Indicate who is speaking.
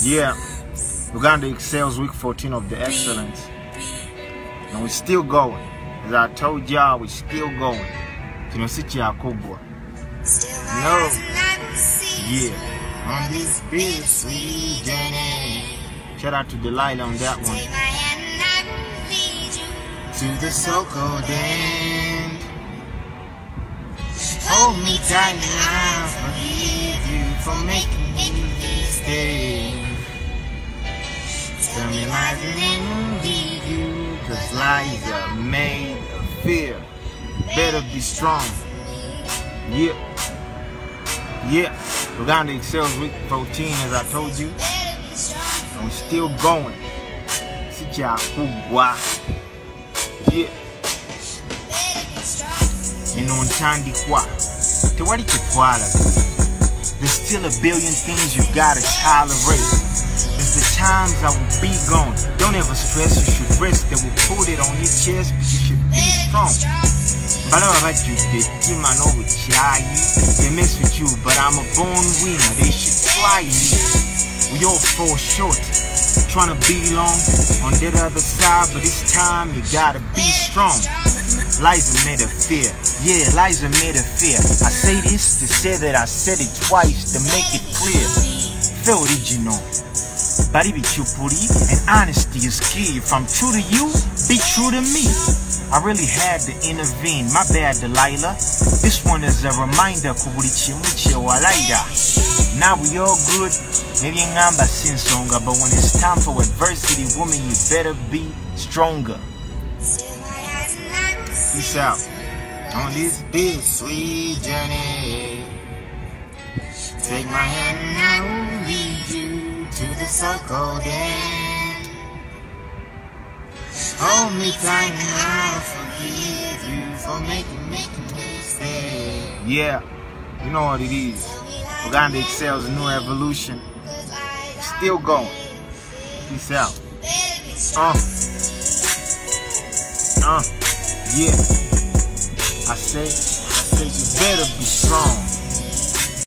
Speaker 1: Yeah, Luganda XLz week 14 of the excellence. And we're still going. As I told y'all, we're still going. You know, sit your kubwa. No. Yeah. On this bittersweet journey. Shout out to Delilah on that one. To the so-called end. Hold me tight and I'll forgive you for making me stay. Tell me lies and then leave you, cause lies are made of fear. Better be strong. Yeah. Yeah. Luganda XLz week 14 as I told you. And we're still going. Sit ya kubwa. Yeah. You know, Nchandi kwa. Tewali kitwala. There's still a billion things you gotta tolerate. There's the times I will be gone. Don't ever stress, you should rest. They will put it on your chest, but you should be strong. But I about you, they know with they mess with you, but I'm a born winner. They should try me. We all fall short, trying to belong on that other side, but this time you gotta be strong. Lies are made of fear. Yeah, lies are made of fear. I say this to say that I said it twice to make it clear. Feel original. But it be chupuri and honesty is key. If I'm true to you, be true to me. I really had to intervene. My bad, Delilah. This one is a reminder. Now we all good. Maybe ngamba sinsonga, but when it's time for adversity, woman, you better be stronger. Peace out on this big sweet journey. Take my hand and I will lead you to the so-called end. Hold me tight and I'll forgive you for making me stay. Yeah, you know what it is. Luganda XLz, a new evolution. Still going. Peace out. Yeah. I say you better be strong.